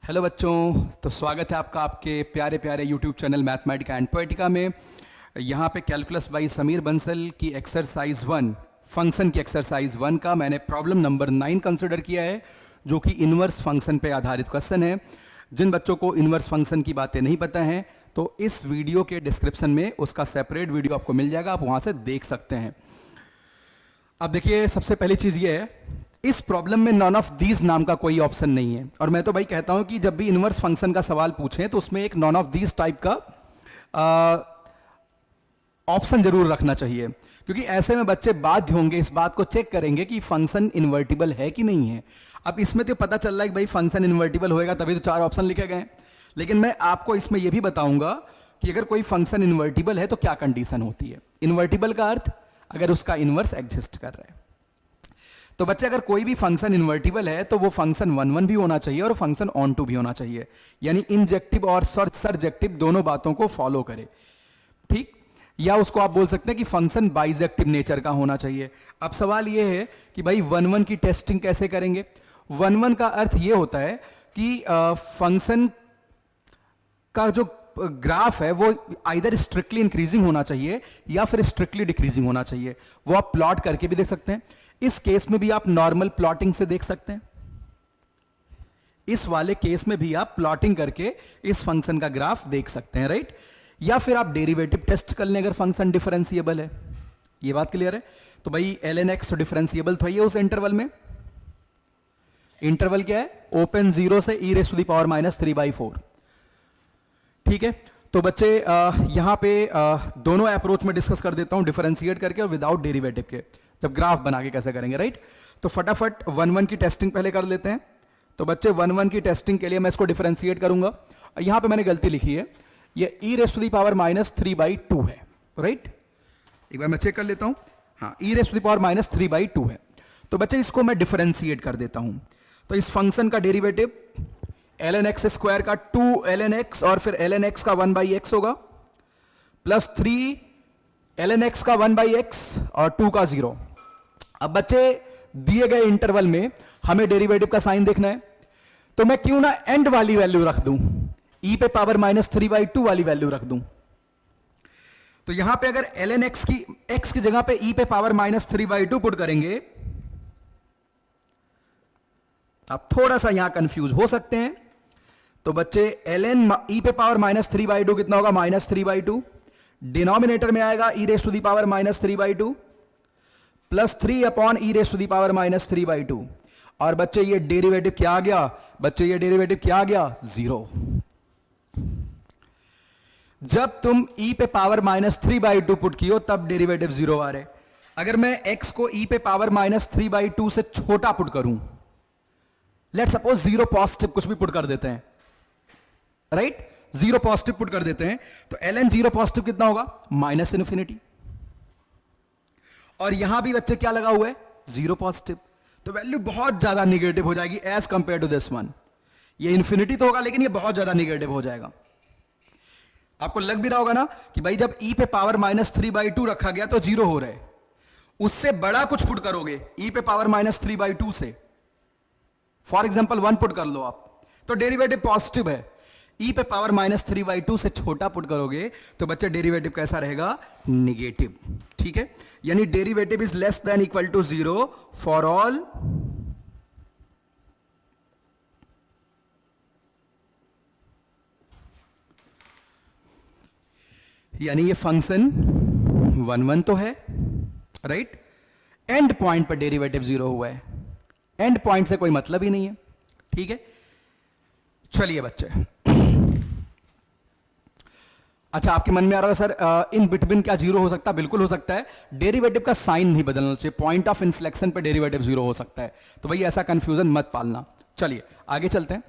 Hello बच्चों, तो स्वागत है आपका आपके प्यारे प्यारे YouTube channel Mathematica and poetica में। यहाँ पे कैलकुलस बाई समीर बंसल की एक्सरसाइज 1 फंक्शन की एक्सरसाइज 1 का मैंने प्रॉब्लम नंबर 9 कंसिडर किया है, जो कि इन्वर्स फंक्शन पे आधारित क्वेश्चन है। जिन बच्चों को इन्वर्स फंक्शन की बातें नहीं पता हैं तो इस वीडियो के डिस्क्रिप्शन में उसका सेपरेट वीडियो आपको मिल जाएगा, आप वहाँ से देख सकते हैं। अब देखिए, सबसे पहली चीज़ ये है, इस प्रॉब्लम में नॉन ऑफ दीज नाम का कोई ऑप्शन नहीं है। और मैं तो भाई कहता हूं कि जब भी इनवर्स फंक्शन का सवाल पूछें तो उसमें एक नॉन ऑफ दीज टाइप का ऑप्शन जरूर रखना चाहिए, क्योंकि ऐसे में बच्चे बाध्य होंगे, इस बात को चेक करेंगे कि फंक्शन इन्वर्टिबल है कि नहीं है। अब इसमें तो पता चल रहा है कि भाई फंक्शन इन्वर्टिबल होएगा, तभी तो 4 ऑप्शन लिखे गए। लेकिन मैं आपको इसमें यह भी बताऊंगा कि अगर कोई फंक्शन इन्वर्टिबल है तो क्या कंडीशन होती है। इन्वर्टिबल का अर्थ अगर उसका इनवर्स एग्जिस्ट कर रहा है। तो बच्चे, अगर कोई भी फंक्शन इन्वर्टिबल है तो वो फंक्शन 1 1 भी होना चाहिए और फंक्शन ऑन टू भी होना चाहिए, यानी इंजेक्टिव और सरजेक्टिव दोनों बातों को फॉलो करे, ठीक। या उसको आप बोल सकते हैं कि फंक्शन बाइजेक्टिव नेचर का होना चाहिए। अब सवाल ये है कि भाई 1 1 की टेस्टिंग कैसे करेंगे। 1 1 का अर्थ ये होता है कि फंक्शन का जो ग्राफ है वो आइदर स्ट्रिक्टली इंक्रीजिंग होना चाहिए या फिर स्ट्रिक्टली डिक्रीजिंग होना चाहिए। वो आप प्लॉट करके भी देख सकते हैं। इस केस में भी आप नॉर्मल प्लॉटिंग से देख सकते हैं। इस वाले केस में भी आप प्लॉटिंग करके इस फंक्शन का ग्राफ देख सकते हैं, राइट। या फिर आप डेरिवेटिव टेस्ट कर लें अगर फंक्शन डिफरेंशिएबल है। ये बात क्लियर है। तो भाई ln x तो डिफरेंशिएबल था ये उस इंटरवल में। इंटरवल क्या है? ओपन 0 से e⁻³ ठीक है। तो बच्चे यहां पे दोनों अप्रोच में डिस्कस कर देता हूं, डिफरेंशिएट करके और विदाउट डेरिवेटिव के, जब ग्राफ बना के कैसे करेंगे, राइट। तो फटाफट 1 1 की टेस्टिंग पहले कर लेते हैं। तो बच्चे 1 1 की टेस्टिंग के लिए मैं इसको डिफरेंशिएट करूंगा। यहां पे मैंने गलती लिखी है, ये e⁻³ है, राइट। एक बार मैं चेक कर लेता हूं। हाँ, e⁻³ है। तो बच्चे इसको मैं डिफरेंशिएट कर देता हूं। तो इस फंक्शन का डेरिवेटिव ln x² का 2 ln x और फिर ln x का 1/x होगा, प्लस 3 ln x का 1/x और 2 का 0। अब बच्चे दिए गए इंटरवल में हमें डेरिवेटिव का साइन देखना है, तो मैं क्यों ना एंड वाली वैल्यू रख दूं, e⁻³ वाली वैल्यू रख दूं। तो यहां पे अगर ln x की जगह पे e⁻³ पुट करेंगे, आप थोड़ा सा यहां कंफ्यूज हो सकते हैं। तो बच्चे ln e⁻³ कितना होगा? -3/2। डिनोमिनेटर में आएगा e⁻³ प्लस 3/e⁻³ और बच्चे ये डेरिवेटिव क्या आ गया? बच्चे ये डेरिवेटिव क्या आ गया? 0। जब तुम e⁻³ पुट कियो तब डेरिवेटिव 0 आ रहे। अगर मैं x को e⁻³ से छोटा पुट करूं, लेट सपोज 0 पॉजिटिव कुछ भी पुट कर देते हैं, राइट, 0 पॉजिटिव पुट कर देते हैं, तो ln 0 पॉजिटिव कितना होगा? -∞। और यहां भी बच्चे क्या लगा हुआ है? 0 पॉजिटिव। तो वैल्यू बहुत ज्यादा निगेटिव हो जाएगी as compare to this one. ये इन्फिनिटी तो होगा लेकिन ये बहुत ज्यादा निगेटिव हो जाएगा। आपको लग भी रहा होगा ना कि भाई जब e⁻³ रखा गया तो 0 हो रहे, उससे बड़ा कुछ पुट करोगे e⁻³ से, फॉर एग्जाम्पल 1 पुट कर लो आप, तो डेरिवेटिव पॉजिटिव है। e⁻³ से छोटा पुट करोगे तो बच्चे डेरिवेटिव कैसा रहेगा? निगेटिव, ठीक है। यानी derivative is less than equal to 0 for all यानी ये फंक्शन 1 1 तो है, राइट। एंड पॉइंट पर डेरिवेटिव 0 हुआ है, एंड पॉइंट से कोई मतलब ही नहीं है, ठीक है। चलिए बच्चे, अच्छा आपके मन में आ रहा है सर इन बिटवीन क्या 0 हो सकता है? बिल्कुल हो सकता है। डेरिवेटिव का साइन नहीं बदलना चाहिए, पॉइंट ऑफ इन्फ्लेक्शन पे डेरिवेटिव 0 हो सकता है। तो भाई ऐसा कंफ्यूजन मत पालना। चलिए आगे चलते हैं।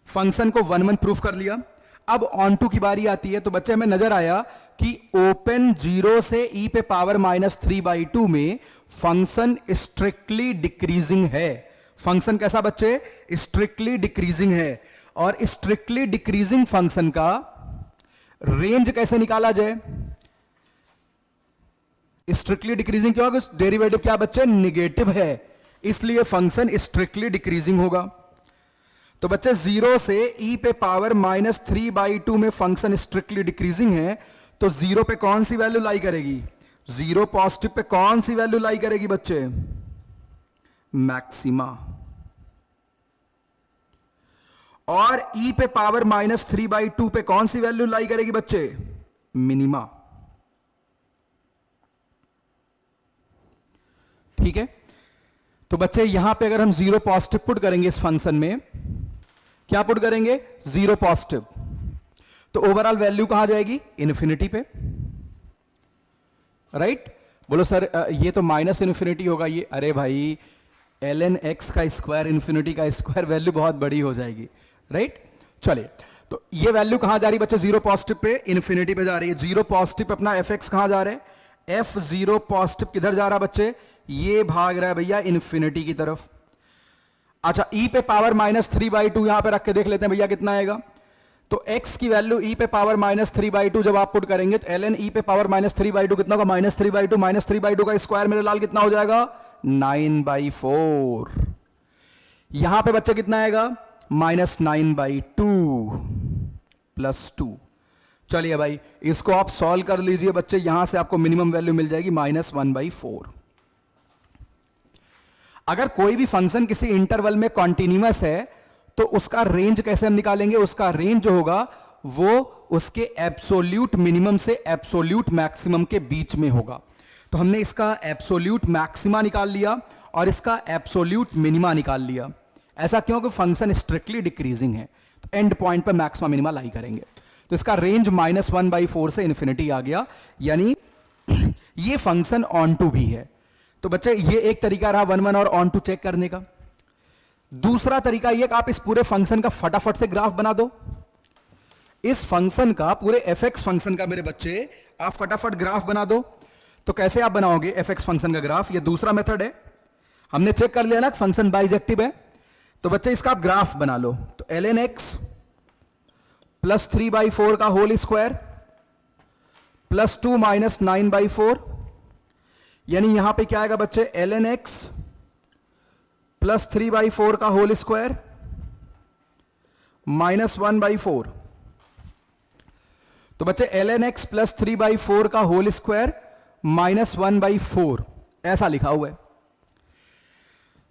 फंक्शन को 1 1 प्रूफ कर लिया। अब ऑन टू की बारी आती है। तो बच्चे हमें नजर आया कि ओपन 0 से e⁻³ में फंक्शन स्ट्रिक्टली डिक्रीजिंग है। फंक्शन कैसा बच्चे? स्ट्रिक्टली डिक्रीजिंग है। और स्ट्रिक्टली डिक्रीजिंग फंक्शन का रेंज कैसे निकाला जाए? स्ट्रिक्टली डिक्रीजिंग क्या होगा? डेरिवेटिव क्या बच्चे? निगेटिव है, इसलिए फंक्शन स्ट्रिक्टली डिक्रीजिंग होगा। तो बच्चे 0 से e पे पावर -3/2 में फंक्शन स्ट्रिक्टली डिक्रीजिंग है, तो 0 पे कौन सी वैल्यू लाई करेगी? 0 पॉजिटिव पे कौन सी वैल्यू लाई करेगी बच्चे? मैक्सिमा। और e पे पावर -3/2 पे कौन सी वैल्यू लाई करेगी बच्चे? मिनिमा। ठीक है, तो बच्चे यहां पे अगर हम 0 पॉजिटिव पुट करेंगे इस फंक्शन में, क्या पुट करेंगे? 0 पॉजिटिव, तो ओवरऑल वैल्यू कहां जाएगी? इन्फिनिटी पे, राइट? बोलो सर ये तो माइनस इन्फिनिटी होगा ये। अरे भाई ln x का स्क्वायर इन्फिनिटी का स्क्वायर, वैल्यू बहुत बड़ी हो जाएगी, राइट? चलिए, तो ये वैल्यू कहां जा रही बच्चे? 0 पॉजिटिव पे, इन्फिनिटी पे जा रही है। 0 पॉजिटिव पे अपना fx कहां जा रहा है? f0 पॉजिटिव किधर जा रहा है बच्चे? ये भाग रहा है भैया इन्फिनिटी की तरफ। अच्छा, e पे पावर -3/2 यहां पे रख के देख लेते हैं भैया कितना आएगा। तो x की वैल्यू e पे पावर -3/2 जब आप पुट करेंगे तो ln e पे पावर -3/2 कितना होगा? -3/2 का स्क्वायर मेरे लाल कितना हो जाएगा? 9/4। यहां पे बच्चे कितना आएगा? -9/2 +2। चलिए भाई, इसको आप सॉल्व कर लीजिए बच्चे, यहां से आपको मिनिमम वैल्यू मिल जाएगी -1/4। अगर कोई भी फंक्शन किसी इंटरवल में कॉन्टिन्यूअस है तो उसका रेंज कैसे हम निकालेंगे? उसका रेंज जो होगा वो उसके एब्सोल्यूट मिनिमम से एब्सोल्यूट मैक्सिमम के बीच में होगा। तो हमने इसका एब्सोल्यूट मैक्सिमा निकाल लिया और इसका एब्सोल्यूट मिनिमा निकाल लिया। ऐसा क्यों? कि फंक्शन स्ट्रिक्टली डिक्रीजिंग है, तो एंड पॉइंट पर मैक्सिमा मिनिमा लाई करेंगे। तो इसका रेंज -1/4 से इन्फिनिटी आ गया, यानी ये फंक्शन ऑन टू भी है। तो बच्चे ये एक तरीका रहा 1 1 और ऑन टू चेक करने का। दूसरा तरीका ये कि आप इस पूरे फंक्शन का फटाफट से ग्राफ बना दो। इस फंक्शन का, पूरे fx फंक्शन का मेरे बच्चे आप फटाफट ग्राफ बना दो। तो कैसे आप बनाओगे fx फंक्शन का ग्राफ? ये दूसरा मेथड है। हमने चेक कर लिया ना फंक्शन बाइजेक्टिव है, तो बच्चे इसका आप ग्राफ बना लो। तो ln x +3/4 का होल स्क्वायर +2 -9/4, यानी यहां पे क्या आएगा बच्चे? ln x +3/4 का होल स्क्वायर -1/4। तो बच्चे ln x +3/4 का होल स्क्वायर -1/4 ऐसा लिखा हुआ है।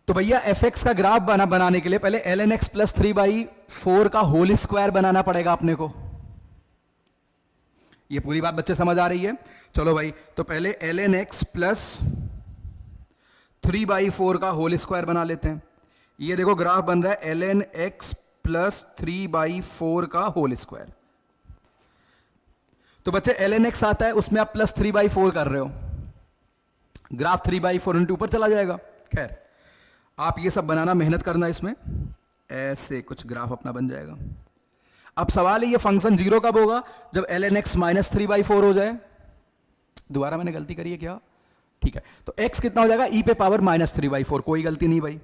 तो भैया fx का ग्राफ बनाने के लिए पहले ln x +3/4 का होल स्क्वायर बनाना पड़ेगा अपने को। ये पूरी बात बच्चे समझ आ रही है? चलो भाई, तो पहले ln x +3/4 का होल स्क्वायर बना लेते हैं। ये देखो ग्राफ बन रहा है ln x +3/4 का होल स्क्वायर। तो बच्चे ln x आता है, उसमें आप +3/4 कर रहे हो, ग्राफ 3/4 इंटू ऊपर चला जाएगा। खैर, आप ये सब बनाना, मेहनत करना, इसमें ऐसे कुछ ग्राफ अपना बन जाएगा। अब सवाल है ये फंक्शन 0 कब होगा? जब ln x -3/4 हो जाए। दोबारा मैंने गलती करी है क्या? ठीक है, तो x कितना हो जाएगा? e पे पावर -3/4। कोई गलती नहीं भाई,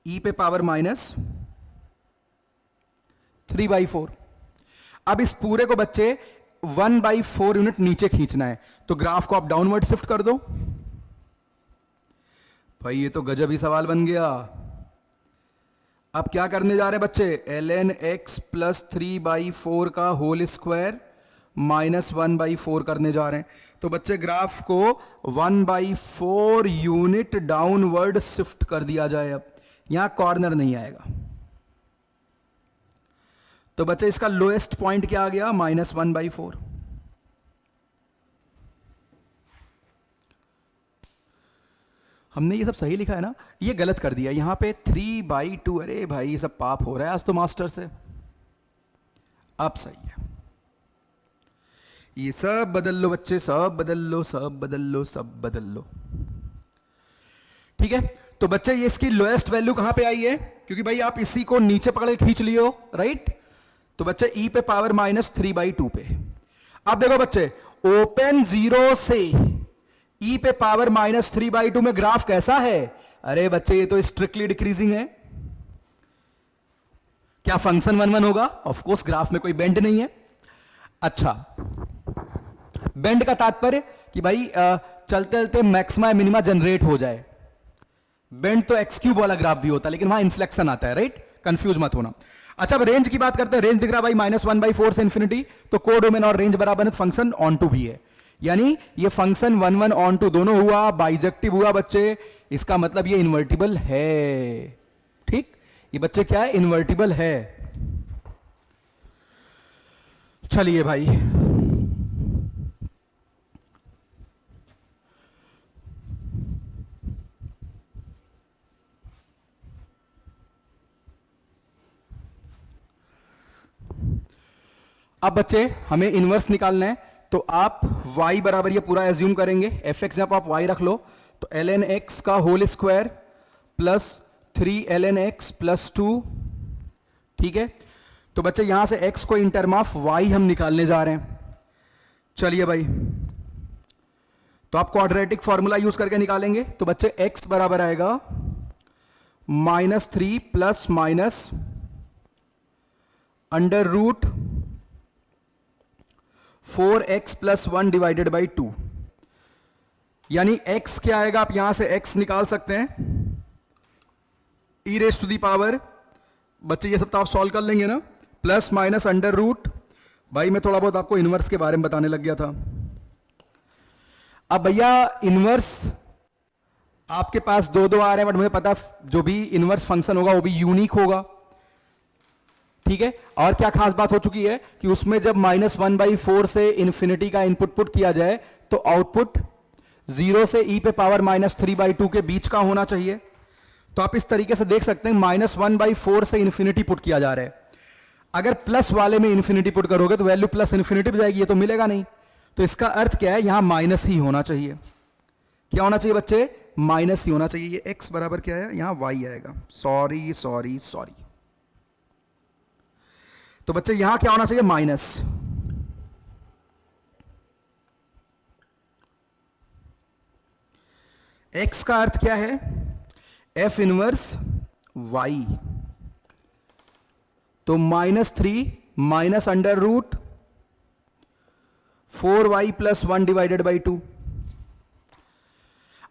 e पे पावर -3/4। अब इस पूरे को बच्चे 1/4 यूनिट नीचे खींचना है, तो ग्राफ को आप डाउनवर्ड शिफ्ट कर दो। भाई ये तो गजब ही सवाल बन गया। अब क्या करने जा रहे हैं बच्चे? ln x +3/4 का होल स्क्वायर -1/4 करने जा रहे हैं। तो बच्चे ग्राफ को 1/4 यूनिट डाउनवर्ड शिफ्ट कर दिया जाए। अब यहां कॉर्नर नहीं आएगा, तो बच्चे इसका लोएस्ट पॉइंट क्या आ गया? -1/4। हमने ये सब सही लिखा है ना? ये गलत कर दिया यहां पे 3/2। अरे भाई ये सब पाप हो रहा है आज तो मास्टर से। अब सही है, ये सब बदल लो बच्चे, सब बदल लो, सब बदल लो, सब बदल लो। ठीक है, तो बच्चे ये इसकी लोएस्ट वैल्यू कहां पे आई है? क्योंकि भाई आप इसी को नीचे पकड़ के खींच लियो, राइट? तो बच्चे e पे पावर -3/2 पे। अब देखो बच्चे, ओपन 0 से e पे पावर -3/2 में ग्राफ कैसा है? अरे बच्चे ये तो स्ट्रिक्टली डिक्रीजिंग है। क्या फंक्शन 1 1 होगा? ऑफ कोर्स, ग्राफ में कोई बेंड नहीं है। अच्छा, बेंड का तात्पर्य कि भाई चलते चलते मैक्सिमा मिनिमा जनरेट हो जाए। बेंड तो x³ वाला ग्राफ भी होता है, लेकिन वहां इन्फ्लेक्शन आता है, राइट? कंफ्यूज मत होना। अच्छा, अब रेंज की बात करते हैं। रेंज दिख रहा भाई -1/4 से इन्फिनिटी, तो कोडोमेन और रेंज बराबर फंक्शन ऑन टू भी है, यानी ये फंक्शन 1 1 ऑन टू दोनों हुआ, बाइजेक्टिव हुआ बच्चे, इसका मतलब ये इन्वर्टिबल है। ठीक, ये बच्चे क्या है, इन्वर्टिबल है। चलिए भाई, अब बच्चे हमें इनवर्स निकालना है, तो आप y बराबर ये पूरा एज्यूम करेंगे, एफ एक्स जब आप y रख लो तो ln x का whole square plus 3 ln x plus 2। ठीक है, तो बच्चे यहां से x को इन टर्म ऑफ y हम निकालने जा रहे हैं। चलिए भाई, तो आप क्वाड्रेटिक फॉर्मूला यूज करके निकालेंगे, तो बच्चे x बराबर आएगा -3 plus minus under root 4x plus 1 divided by 2, यानी x क्या आएगा, आप यहां से x निकाल सकते हैं e raise to the power, बच्चे ये सब तो आप सॉल्व कर लेंगे ना, प्लस माइनस अंडर रूट, भाई मैं थोड़ा बहुत आपको इनवर्स के बारे में बताने लग गया था। अब भैया इनवर्स आपके पास दो दो आ रहे हैं, बट मुझे पता जो भी इनवर्स फंक्शन होगा वो भी यूनिक होगा। ठीक है, और क्या खास बात हो चुकी है कि उसमें जब -1/4 से इन्फिनिटी का इनपुट पुट किया जाए तो आउटपुट 0 से e पे पावर -3/2 के बीच का होना चाहिए। तो आप इस तरीके से देख सकते हैं -1/4 से इन्फिनिटी पुट किया जा रहा है, अगर प्लस वाले में इन्फिनिटी पुट करोगे तो वैल्यू प्लस इन्फिनिटी पे जाएगी, ये तो मिलेगा नहीं। तो इसका अर्थ क्या है, यहां माइनस ही होना चाहिए। क्या होना चाहिए बच्चे, माइनस ही होना चाहिए। ये x बराबर क्या है, यहां y आएगा, सॉरी सॉरी सॉरी। तो बच्चे यहां क्या होना चाहिए, माइनस। x का अर्थ क्या है, f इनवर्स y, तो -3 minus under root 4y plus 1 divided by 2।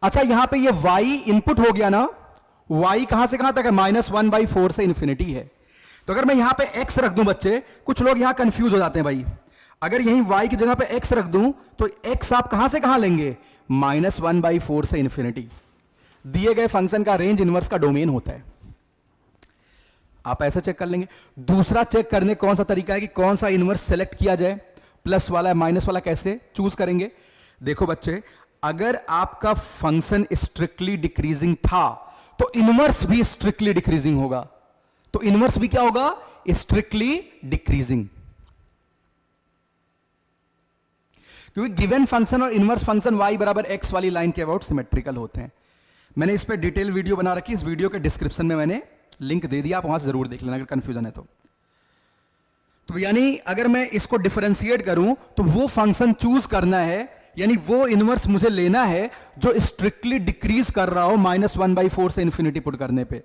अच्छा, यहां पे ये y इनपुट हो गया ना, y कहां से कहां तक है, -1/4 से इन्फिनिटी है। तो अगर मैं यहां पे x रख दूं बच्चे, कुछ लोग यहां कंफ्यूज हो जाते हैं भाई, अगर यहीं y की जगह पे x रख दूं तो x आप कहां से कहां लेंगे, -1/4 से इन्फिनिटी। दिए गए फंक्शन का रेंज इनवर्स का डोमेन होता है, आप ऐसे चेक कर लेंगे। दूसरा चेक करने कौन सा तरीका है कि कौन सा इनवर्स सेलेक्ट किया जाए, प्लस वाला माइनस वाला, कैसे चूज करेंगे। देखो बच्चे, अगर आपका फंक्शन स्ट्रिक्टली डिक्रीजिंग था तो इनवर्स भी स्ट्रिक्टली डिक्रीजिंग होगा, तो इनवर्स भी क्या होगा, स्ट्रिक्टली डिक्रीजिंग। क्योंकि गिवन फंक्शन और इनवर्स फंक्शन y बराबर x वाली लाइन के अबाउट सिमेट्रिकल होते हैं। मैंने इस पे डिटेल वीडियो बना रखी, इस वीडियो के डिस्क्रिप्शन में मैंने लिंक दे दिया, आप वहां से जरूर देख लेना अगर कंफ्यूजन है तो यानी अगर मैं इसको डिफरेंशिएट करूं तो वो फंक्शन चूज करना है, यानी वो इनवर्स मुझे लेना है जो स्ट्रिक्टली डिक्रीज कर रहा हो -1/4 से इन्फिनिटी पुट करने पे।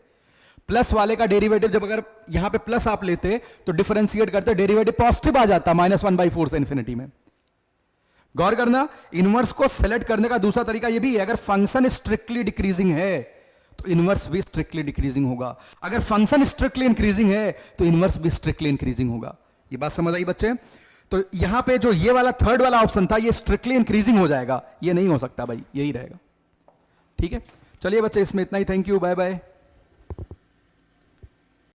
प्लस वाले का डेरिवेटिव जब अगर यहां पे प्लस आप लेते तो डिफरेंशिएट करते डेरिवेटिव पॉजिटिव आ जाता -1/4 से इन्फिनिटी में। गौर करना, इनवर्स को सेलेक्ट करने का दूसरा तरीका यह भी है, अगर फंक्शन स्ट्रिक्टली डिक्रीजिंग है तो इनवर्स भी स्ट्रिक्टली डिक्रीजिंग होगा, अगर फंक्शन स्ट्रिक्टली इंक्रीजिंग है तो इनवर्स भी स्ट्रिक्टली इंक्रीजिंग होगा। ये बात समझ आई बच्चे। तो यहां पे जो ये वाला थर्ड वाला ऑप्शन था, ये स्ट्रिक्टली इंक्रीजिंग हो जाएगा, ये नहीं हो सकता भाई, यही रहेगा। ठीक है, चलिए बच्चे, इसमें इतना ही। Thank you, bye bye.